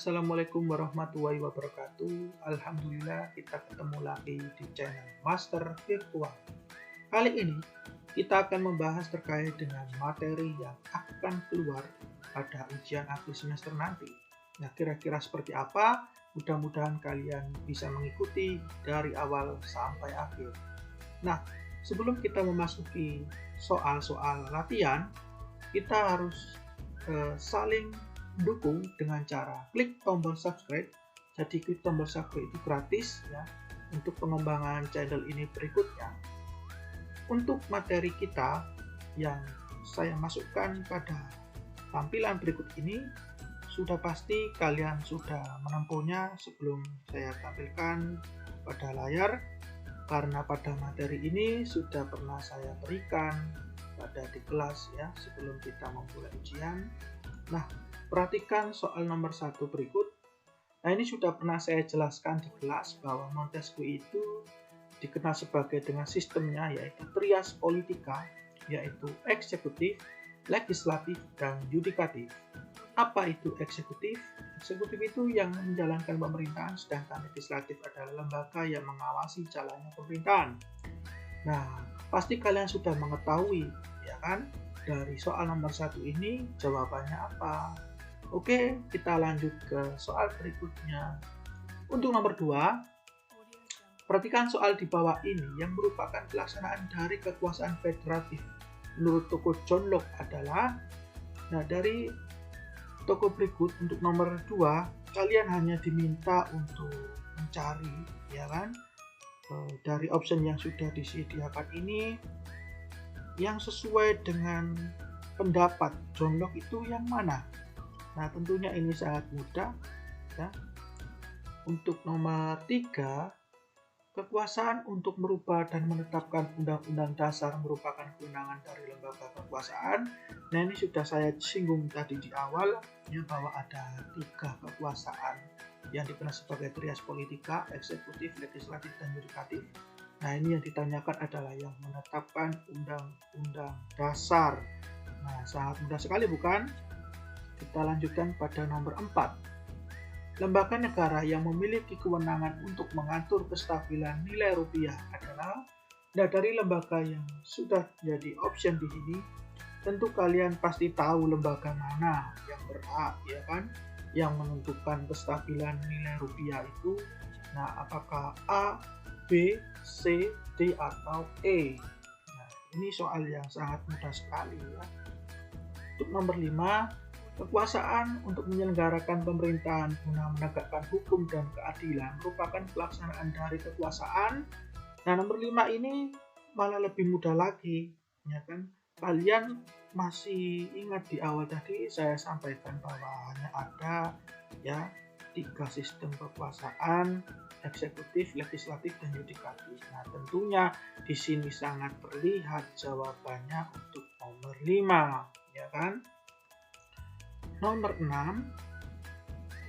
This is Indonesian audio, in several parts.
Assalamualaikum warahmatullahi wabarakatuh. Alhamdulillah kita ketemu lagi di channel Master Virtual. Kali ini kita akan membahas terkait dengan materi yang akan keluar pada ujian akhir semester nanti. Nah, kira-kira seperti apa? Mudah-mudahan kalian bisa mengikuti dari awal sampai akhir. Nah, sebelum kita memasuki soal-soal latihan, kita harus saling mendukung dengan cara klik tombol subscribe. Jadi klik tombol subscribe itu gratis ya untuk pengembangan channel ini berikutnya. Untuk materi kita yang saya masukkan pada tampilan berikut ini sudah pasti kalian sudah menempuhnya sebelum saya tampilkan pada layar, karena pada materi ini sudah pernah saya berikan pada di kelas ya sebelum kita memulai ujian. Nah, perhatikan soal nomor 1 berikut. Nah, ini sudah pernah saya jelaskan di kelas bahwa Montesquieu itu dikenal sebagai dengan sistemnya yaitu trias politika, yaitu eksekutif, legislatif, dan yudikatif. Apa itu eksekutif? Eksekutif itu yang menjalankan pemerintahan, sedangkan legislatif adalah lembaga yang mengawasi jalannya pemerintahan. Nah, pasti kalian sudah mengetahui, ya kan? Dari soal nomor 1 ini jawabannya apa? Oke, kita lanjut ke soal berikutnya. Untuk nomor 2, perhatikan soal di bawah ini yang merupakan pelaksanaan dari kekuasaan federatif. Menurut tokoh John Locke adalah, nah dari tokoh berikut untuk nomor 2, kalian hanya diminta untuk mencari, ya kan, dari option yang sudah disediakan ini, yang sesuai dengan pendapat John Locke itu yang mana? Nah, tentunya ini sangat mudah ya. Untuk nomor 3, kekuasaan untuk merubah dan menetapkan undang-undang dasar merupakan kewenangan dari lembaga kekuasaan. Nah, ini sudah saya singgung tadi di awal ya, bahwa ada 3 kekuasaan yang dikenal sebagai trias politika, eksekutif, legislatif, dan yudikatif. Nah, ini yang ditanyakan adalah yang menetapkan undang-undang dasar. Nah, sangat mudah sekali bukan? Kita lanjutkan pada nomor 4. Lembaga negara yang memiliki kewenangan untuk mengatur kestabilan nilai rupiah adalah, nah dari lembaga yang sudah jadi option di sini, tentu kalian pasti tahu lembaga mana yang berhak ya kan, yang menentukan kestabilan nilai rupiah itu. Nah, apakah A, B, C, D, atau E? Nah, ini soal yang sangat mudah sekali ya. Untuk nomor 5, kekuasaan untuk menyelenggarakan pemerintahan guna menegakkan hukum dan keadilan merupakan pelaksanaan dari kekuasaan. Nah, nomor 5 ini malah lebih mudah lagi, ya kan? Kalian masih ingat di awal tadi saya sampaikan bahwa hanya ada ya 3 sistem kekuasaan, eksekutif, legislatif, dan yudikatif. Nah, tentunya di sini sangat terlihat jawabannya untuk nomor 5, ya kan? Nomor 6,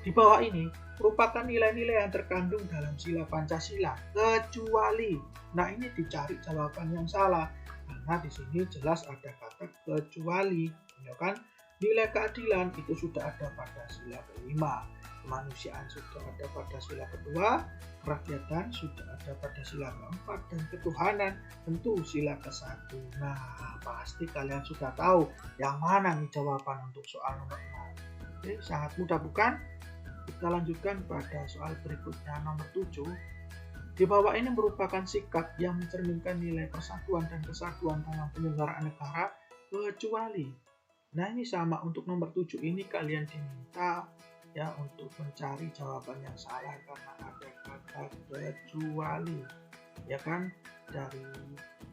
di bawah ini merupakan nilai-nilai yang terkandung dalam sila Pancasila, kecuali. Nah, ini dicari jawaban yang salah, karena di sini jelas ada kata kecuali, ya kan? Nilai keadilan itu sudah ada pada sila kelima, kemanusiaan sudah ada pada sila kedua, kerakyatan sudah ada pada sila keempat, dan ketuhanan tentu sila ke-1. Nah, pasti kalian sudah tahu yang mana nih jawaban untuk soal nomor 6. Oke, sangat mudah bukan? Kita lanjutkan pada soal berikutnya nomor 7. Di bawah ini merupakan sikap yang mencerminkan nilai persatuan dan kesatuan dalam penyelenggaraan negara, kecuali. Nah, ini sama untuk nomor 7 ini kalian diminta ya untuk mencari jawaban yang salah karena ada kata kecuali, ya kan, dari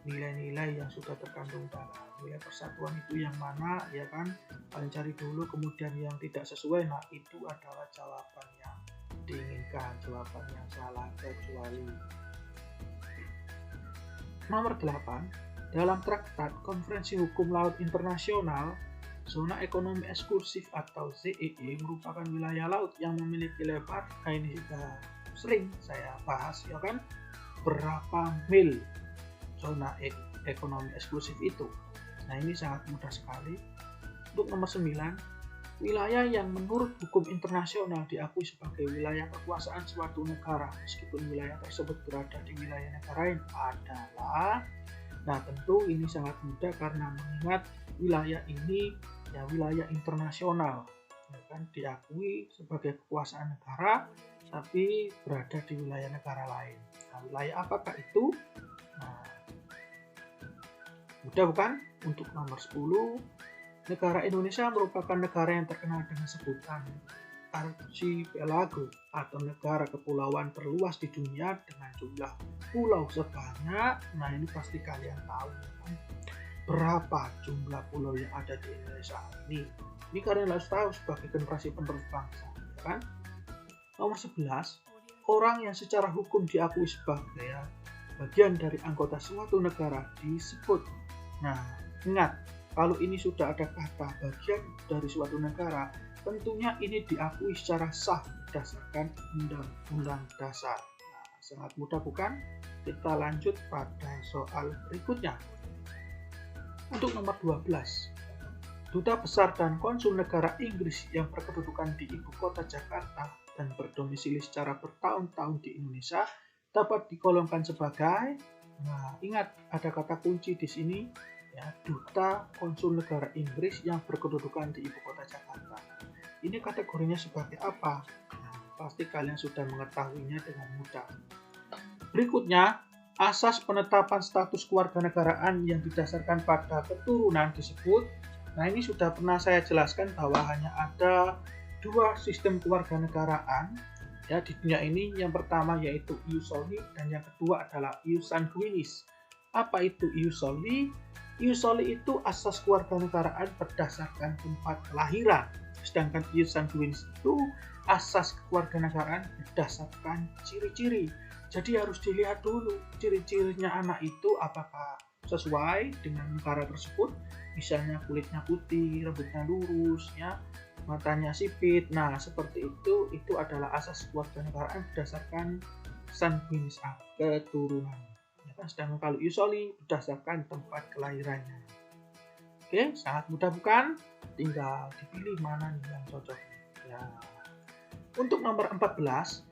nilai-nilai yang sudah terkandung dalam nilai persatuan itu yang mana, ya kan, kalian cari dulu, kemudian yang tidak sesuai, nah itu adalah jawaban yang diinginkan, jawaban yang salah, kecuali. Nomor 8, dalam traktat Konferensi Hukum Laut Internasional, zona ekonomi eksklusif atau ZEE merupakan wilayah laut yang memiliki lebar, nah ini sudah sering saya bahas ya kan, berapa mil zona ekonomi eksklusif itu. Nah, ini sangat mudah sekali. Untuk nomor 9, wilayah yang menurut hukum internasional diakui sebagai wilayah kekuasaan suatu negara meskipun wilayah tersebut berada di wilayah negara lain adalah, nah tentu ini sangat mudah karena mengingat wilayah ini ya wilayah internasional, ya kan, diakui sebagai kekuasaan negara tapi berada di wilayah negara lain. Nah, wilayah apakah itu? Nah, mudah bukan? Untuk nomor 10, negara Indonesia merupakan negara yang terkenal dengan sebutan archipelago atau negara kepulauan terluas di dunia dengan jumlah pulau sebanyak, nah ini pasti kalian tahu kan? Berapa jumlah pulau yang ada di Indonesia ini. Ini kalian harus tahu sebagai generasi penerus bangsa, ya kan? Nomor 11, orang yang secara hukum diakui sebagai bagian dari anggota suatu negara disebut. Nah, ingat, kalau ini sudah ada kata bagian dari suatu negara, tentunya ini diakui secara sah berdasarkan Undang-Undang Dasar. Nah, sangat mudah bukan? Kita lanjut pada soal berikutnya. Untuk nomor 12, Duta Besar dan Konsul Negara Inggris yang berkedudukan di Ibu Kota Jakarta dan berdomisili secara bertahun-tahun di Indonesia dapat digolongkan sebagai, nah ingat ada kata kunci di sini, ya, Duta Konsul Negara Inggris yang berkedudukan di Ibu Kota Jakarta. Ini kategorinya sebagai apa? Nah, pasti kalian sudah mengetahuinya dengan mudah. Berikutnya, asas penetapan status kewarganegaraan yang didasarkan pada keturunan disebut. Nah, ini sudah pernah saya jelaskan bahwa hanya ada dua sistem kewarganegaraan ya di dunia ini. Yang pertama yaitu ius soli dan yang kedua adalah ius sanguinis. Apa itu ius soli? Ius soli itu asas kewarganegaraan berdasarkan tempat kelahiran. Sedangkan ius sanguinis itu asas kewarganegaraan berdasarkan ciri-ciri. Jadi harus dilihat dulu ciri-cirinya anak itu apakah sesuai dengan negara tersebut. Misalnya kulitnya putih, rambutnya lurus, ya, matanya sipit. Nah, seperti itu adalah asas kewarganegaraan berdasarkan sanguinis, keturunan. Ya kan? Sedangkan kalau ius soli berdasarkan tempat kelahirannya. Oke, sangat mudah bukan? Tinggal dipilih mana nih yang cocok. Ya. Untuk nomor 14,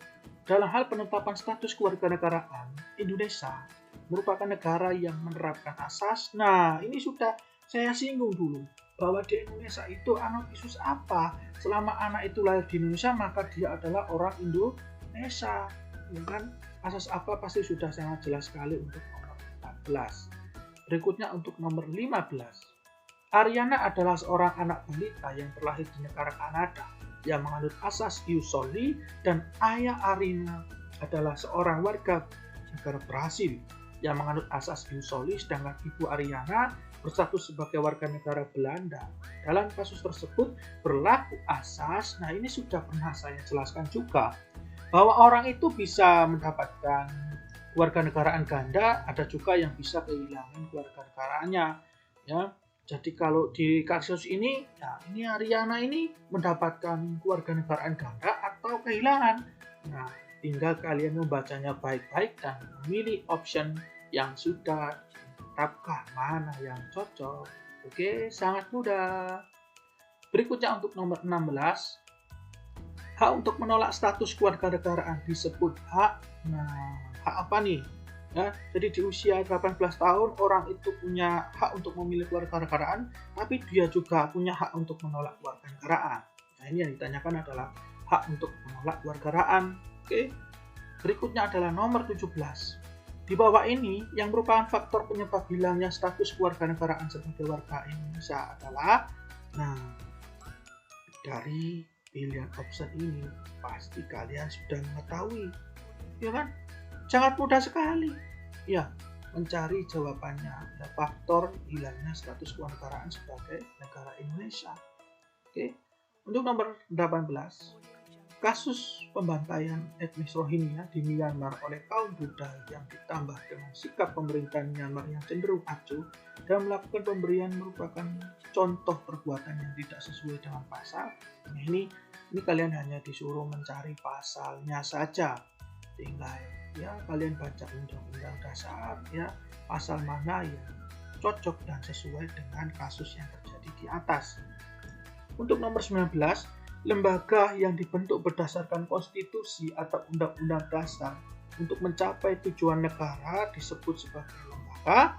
dalam hal penetapan status kewarganegaraan, Indonesia merupakan negara yang menerapkan asas. Nah, ini sudah saya singgung dulu bahwa di Indonesia itu anut isus apa? Selama anak itu lahir di Indonesia maka dia adalah orang Indonesia, ya kan? Asas apa pasti sudah sangat jelas sekali untuk nomor 14. Berikutnya untuk nomor 15. Ariana adalah seorang anak balita yang terlahir di negara Kanada yang menganut asas ius soli, dan ayah Ariana adalah seorang warga negara Brasil yang menganut asas ius soli, sedangkan ibu Ariana berstatus sebagai warga negara Belanda. Dalam kasus tersebut berlaku asas, nah ini sudah pernah saya jelaskan juga, bahwa orang itu bisa mendapatkan kewarganegaraan ganda, ada juga yang bisa kehilangan kewarganegaraannya, ya. Jadi kalau di kasus ini, ya ini Ariana ini mendapatkan kewarganegaraan ganda atau kehilangan. Nah, tinggal kalian membacanya baik-baik dan memilih option yang sudah ditetapkan mana yang cocok. Oke, sangat mudah. Berikutnya untuk nomor 16. Hak untuk menolak status kewarganegaraan disebut hak. Nah, hak apa nih? Ya, jadi di usia 18 tahun orang itu punya hak untuk memilih kewarganegaraan, tapi dia juga punya hak untuk menolak kewarganegaraan. Nah, ini yang ditanyakan adalah hak untuk menolak kewarganegaraan. Oke. Berikutnya adalah nomor 17. Di bawah ini yang merupakan faktor penyebab hilangnya status kewarganegaraan sebagai warga Indonesia adalah, nah, dari pilihan option ini pasti kalian sudah mengetahui, ya kan? Sangat mudah sekali, ya, mencari jawabannya. Ada faktor hilangnya status kewarganegaraan sebagai negara Indonesia. Oke. Untuk nomor 18, kasus pembantaian etnis Rohingya di Myanmar oleh kaum Buddha yang ditambah dengan sikap pemerintahan Myanmar yang cenderung acuh dan melakukan pemberian merupakan contoh perbuatan yang tidak sesuai dengan pasal. Nah, ini kalian hanya disuruh mencari pasalnya saja. Tinggal ya kalian baca Undang-Undang Dasar, ya pasal mana yang cocok dan sesuai dengan kasus yang terjadi di atas. Untuk nomor 19, lembaga yang dibentuk berdasarkan konstitusi atau undang-undang dasar untuk mencapai tujuan negara disebut sebagai lembaga.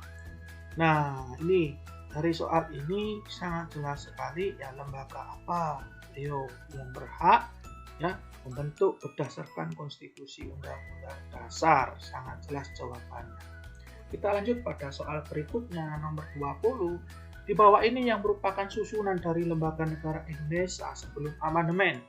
Nah, ini dari soal ini sangat jelas sekali ya, lembaga apa? Ayo, yang berhak ya membentuk berdasarkan konstitusi undang-undang dasar. Sangat jelas jawabannya. Kita lanjut pada soal berikutnya, nomor 20. Di bawah ini yang merupakan susunan dari lembaga negara Indonesia sebelum amandemen.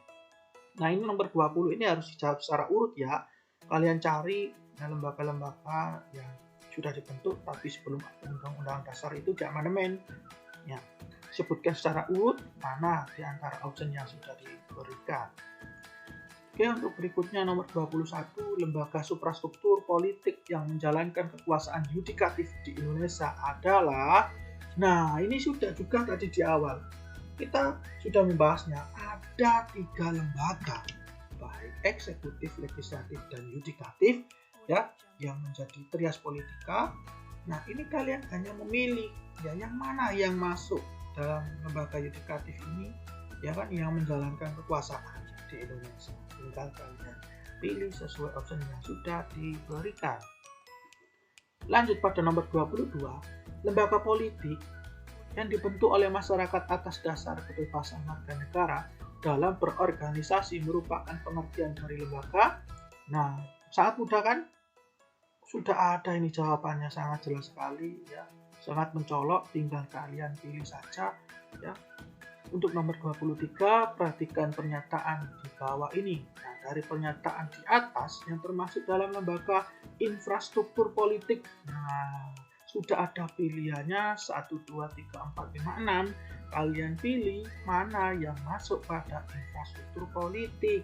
Nah, ini nomor 20 ini harus dijawab secara urut ya. Kalian cari lembaga-lembaga yang sudah dibentuk tapi sebelum undang-undang dasar itu di amandemen. Ya, sebutkan secara urut mana di antara opsi yang sudah diberikan. Oke, untuk berikutnya nomor 21, lembaga suprastruktur politik yang menjalankan kekuasaan yudikatif di Indonesia adalah, nah ini sudah juga tadi di awal kita sudah membahasnya, ada 3 lembaga baik eksekutif, legislatif, dan yudikatif ya yang menjadi trias politika. Nah, ini kalian hanya memilih ya yang mana yang masuk dalam lembaga yudikatif ini ya kan, yang menjalankan kekuasaan di Indonesia. Tinggal kalian pilih sesuai opsi yang sudah diberikan. Lanjut pada nomor 22, lembaga politik yang dibentuk oleh masyarakat atas dasar kebebasan warga negara dalam berorganisasi merupakan pengertian dari lembaga. Nah, sangat mudah kan? Sudah ada ini jawabannya, sangat jelas sekali ya. Sangat mencolok, tinggal kalian pilih saja ya. Untuk nomor 23, perhatikan pernyataan di bawah ini. Nah, dari pernyataan di atas yang termasuk dalam lembaga infrastruktur politik. Nah, sudah ada pilihannya 1, 2, 3, 4, 5, 6. Kalian pilih mana yang masuk pada infrastruktur politik.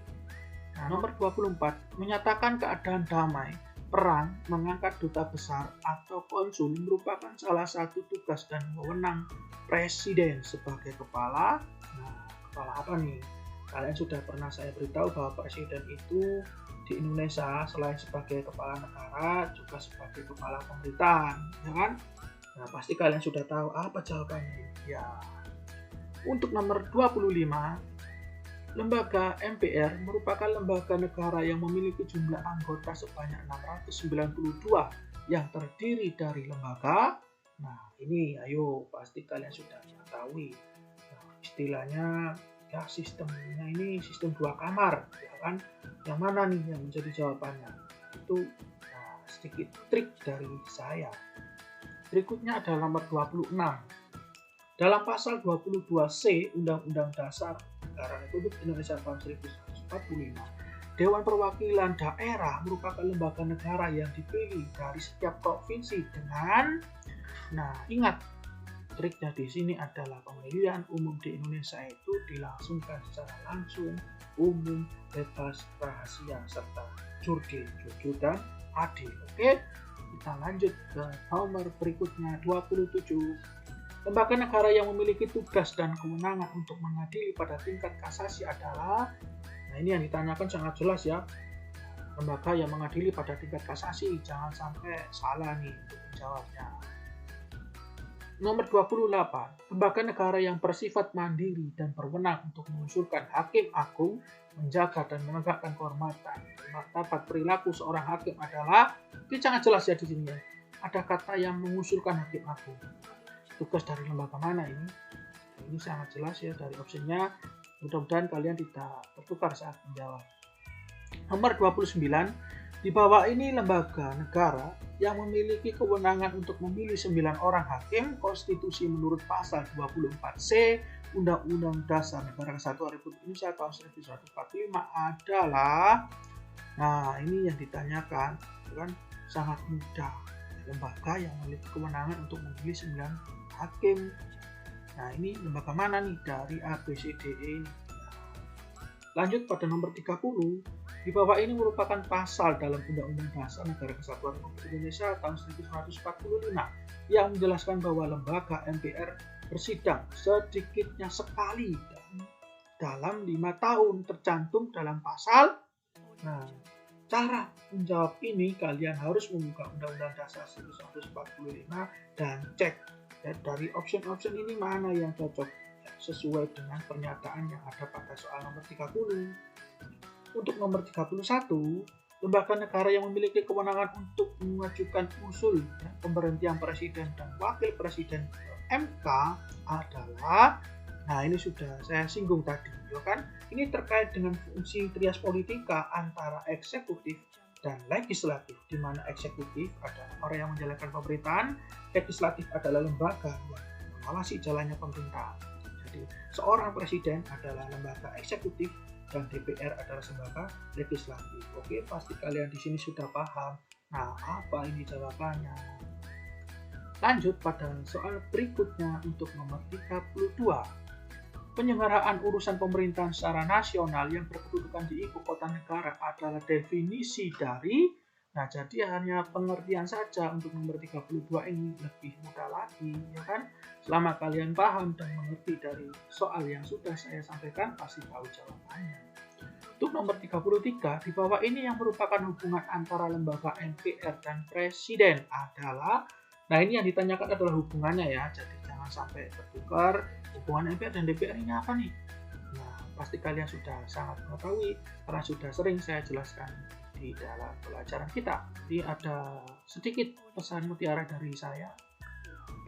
Nah, nomor 24, menyatakan keadaan damai, perang, mengangkat duta besar atau konsul merupakan salah satu tugas dan wewenang Presiden sebagai kepala. Nah, kepala apa nih? Kalian sudah pernah saya beritahu bahwa Presiden itu di Indonesia selain sebagai kepala negara juga sebagai kepala pemerintahan, ya kan? Nah, pasti kalian sudah tahu apa jawabannya. Ya. Untuk nomor 25, lembaga MPR merupakan lembaga negara yang memiliki jumlah anggota sebanyak 692 yang terdiri dari lembaga. Nah, ini ayo pasti kalian sudah mengetahui. Nah, istilahnya ya sistemnya ini sistem 2 kamar, ya kan? Yang mana nih yang menjadi jawabannya? Itu sedikit trik dari saya. Berikutnya adalah nomor 26. Dalam pasal 22C Undang-Undang Dasar Negara Republik Indonesia tahun 1945, Dewan Perwakilan Daerah merupakan lembaga negara yang dipilih dari setiap provinsi dengan, nah ingat, triknya di sini adalah pemilihan umum di Indonesia itu dilangsungkan secara langsung, umum, bebas, rahasia, serta jurdil, jujur dan adil. Oke, kita lanjut ke nomor berikutnya 27. Lembaga negara yang memiliki tugas dan kewenangan untuk mengadili pada tingkat kasasi adalah, nah ini yang ditanyakan sangat jelas ya, lembaga yang mengadili pada tingkat kasasi, jangan sampai salah nih untuk menjawabnya. Nomor 28, lembaga negara yang bersifat mandiri dan berwenang untuk mengusulkan hakim agung, menjaga dan menegakkan kehormatan, martabat perilaku seorang hakim adalah, ini sangat jelas ya di sini ya, ada kata yang mengusulkan hakim agung. Tugas dari lembaga mana ini? Ini sangat jelas ya dari opsinya. Mudah-mudahan kalian tidak tertukar saat menjawab. Nomor 29, di bawah ini lembaga negara yang memiliki kewenangan untuk memilih 9 orang hakim konstitusi menurut pasal 24C Undang-Undang Dasar Negara Kesatuan Republik Indonesia tahun 1945 adalah, nah ini yang ditanyakan, kan sangat mudah. Lembaga yang memiliki kewenangan untuk memilih 9 hakim. Nah, ini lembaga mana nih dari A, B, C, D, E? Lanjut pada nomor 30. Di bawah ini merupakan pasal dalam Undang-Undang Dasar Negara Kesatuan Republik Indonesia tahun 1945 yang menjelaskan bahwa lembaga MPR bersidang sedikitnya sekali dalam 5 tahun tercantum dalam pasal. Nah, cara menjawab ini kalian harus membuka Undang-Undang Dasar 1945 dan cek ya, dari opsi-opsi ini mana yang cocok. Ya, sesuai dengan pernyataan yang ada pada soal nomor 30. Untuk nomor 31, lembaga negara yang memiliki kewenangan untuk mengajukan usul pemberhentian presiden dan wakil presiden ke MK adalah, nah ini sudah saya singgung tadi, ya kan? Ini terkait dengan fungsi trias politika antara eksekutif dan legislatif, di mana eksekutif adalah orang yang menjalankan pemerintahan, legislatif adalah lembaga yang mengawasi jalannya pemerintahan. Jadi seorang presiden adalah lembaga eksekutif dan DPR adalah lembaga legislatif. Oke, pasti kalian di sini sudah paham. Nah, apa ini jawabannya? Lanjut pada soal berikutnya untuk nomor 32. Penyelenggaraan urusan pemerintahan secara nasional yang berkedudukan di ibu kota negara adalah definisi dari, nah jadi hanya pengertian saja. Untuk nomor 32 ini lebih mudah lagi, ya kan? Selama kalian paham dan mengerti dari soal yang sudah saya sampaikan, pasti tahu jawabannya. Untuk nomor 33, di bawah ini yang merupakan hubungan antara lembaga MPR dan presiden adalah, nah ini yang ditanyakan adalah hubungannya ya, jadi jangan sampai tertukar. Hubungan MPR dan DPR ini apa nih? Nah, pasti kalian sudah sangat mengetahui karena sudah sering saya jelaskan di dalam pelajaran kita. Jadi ada sedikit pesan mutiara dari saya.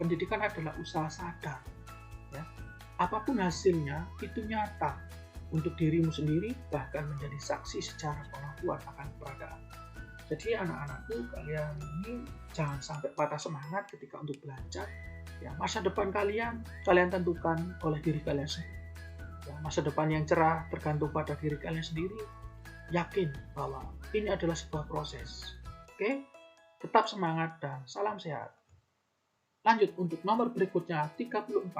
Pendidikan adalah usaha sadar. Ya. Apapun hasilnya itu nyata untuk dirimu sendiri, bahkan menjadi saksi secara pengakuan akan keberadaan. Jadi anak-anakku, kalian ini jangan sampai patah semangat ketika untuk belajar. Ya, masa depan kalian tentukan oleh diri kalian sendiri. Ya, masa depan yang cerah tergantung pada diri kalian sendiri. Yakin bahwa ini adalah sebuah proses. Oke? Tetap semangat dan salam sehat. Lanjut untuk nomor berikutnya 34.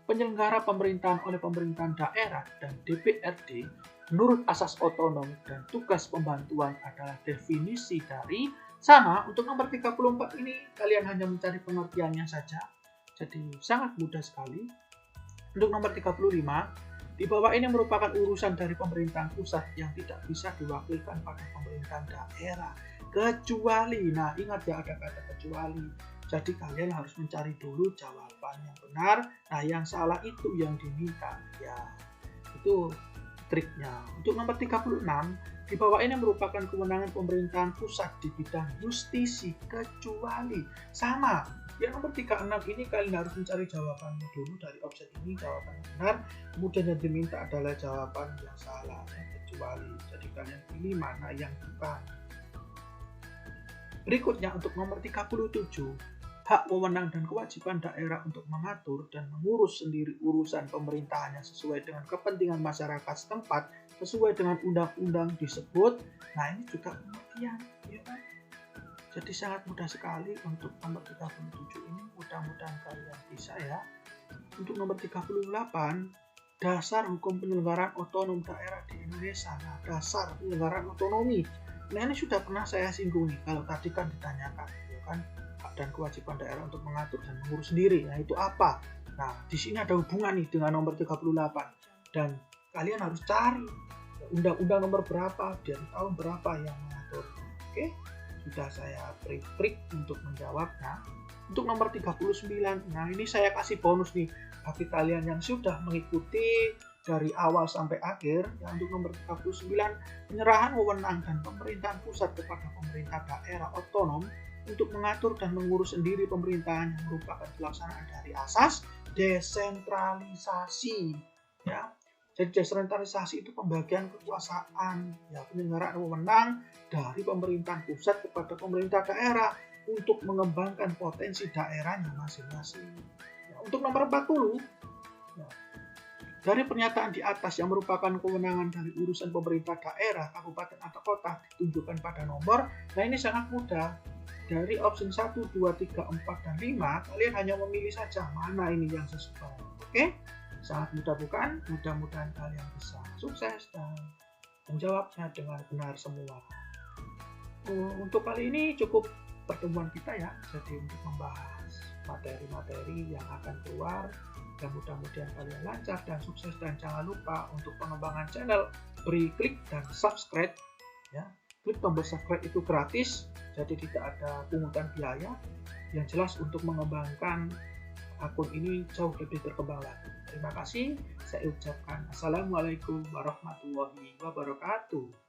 Penyelenggara pemerintahan oleh pemerintahan daerah dan DPRD menurut asas otonom dan tugas pembantuan adalah definisi dari. Sama, untuk nomor 34 ini kalian hanya mencari pengertiannya saja. Jadi sangat mudah sekali. Untuk nomor 35, di bawah ini merupakan urusan dari pemerintahan pusat yang tidak bisa diwakilkan pada pemerintahan daerah. Kecuali, nah ingat ya ada kata kecuali. Jadi kalian harus mencari dulu jawaban yang benar. Nah yang salah itu yang diminta. Ya, itu triknya. Untuk nomor 36, di bawah ini merupakan kewenangan pemerintahan pusat di bidang justisi kecuali. Sama, yang nomor 36 ini kalian harus mencari jawabannya dulu dari opsi ini, jawaban yang benar. Kemudian yang diminta adalah jawaban yang salah, yang kecuali. Jadi kalian pilih mana yang bukan. Berikutnya untuk nomor 37, hak wewenang dan kewajiban daerah untuk mengatur dan mengurus sendiri urusan pemerintahannya sesuai dengan kepentingan masyarakat setempat, sesuai dengan undang-undang disebut. Nah ini juga pengertian, ya kan? Jadi sangat mudah sekali untuk nomor 37 ini, mudah-mudahan kalian bisa ya. Untuk nomor 38, dasar hukum penyelenggaraan otonom daerah di Indonesia. Nah, dasar penyelenggaraan otonomi. Nah ini sudah pernah saya singgung nih, kalau tadi kan ditanyakan, ya kan? Hak dan kewajiban daerah untuk mengatur dan mengurus sendiri. Nah itu apa? Nah di sini ada hubungan nih dengan nomor 38 dan kalian harus cari undang-undang nomor berapa dan tahun berapa yang mengatur. Oke, sudah saya beri trik untuk menjawabnya. Untuk nomor 39, nah ini saya kasih bonus nih bagi kalian yang sudah mengikuti dari awal sampai akhir. Ya, untuk nomor 39, penyerahan wewenang dan pemerintahan pusat kepada pemerintah daerah otonom untuk mengatur dan mengurus sendiri pemerintahan yang merupakan pelaksanaan dari asas desentralisasi. Ya, jadi desentralisasi itu pembagian kekuasaan, ya penyelenggaraan wewenang dari pemerintahan pusat kepada pemerintah daerah untuk mengembangkan potensi daerahnya masing-masing. Ya, untuk nomor 40, ya, dari pernyataan di atas yang merupakan kewenangan dari urusan pemerintah daerah, kabupaten atau kota ditunjukkan pada nomor. Nah ini sangat mudah. Dari opsi 1, 2, 3, 4, dan 5, kalian hanya memilih saja mana ini yang sesuai. Oke? Sangat mudah bukan? Mudah-mudahan kalian bisa sukses dan menjawabnya dengan benar semua. Untuk kali ini cukup pertemuan kita ya. Jadi untuk membahas materi-materi yang akan keluar. Dan mudah-mudahan kalian lancar dan sukses. Dan jangan lupa untuk pengembangan channel, beri klik dan subscribe. Ya. Klik tombol subscribe itu gratis, jadi tidak ada pungutan biaya. Yang jelas untuk mengembangkan akun ini jauh lebih berkembang lagi. Terima kasih. Saya ucapkan Assalamualaikum warahmatullahi wabarakatuh.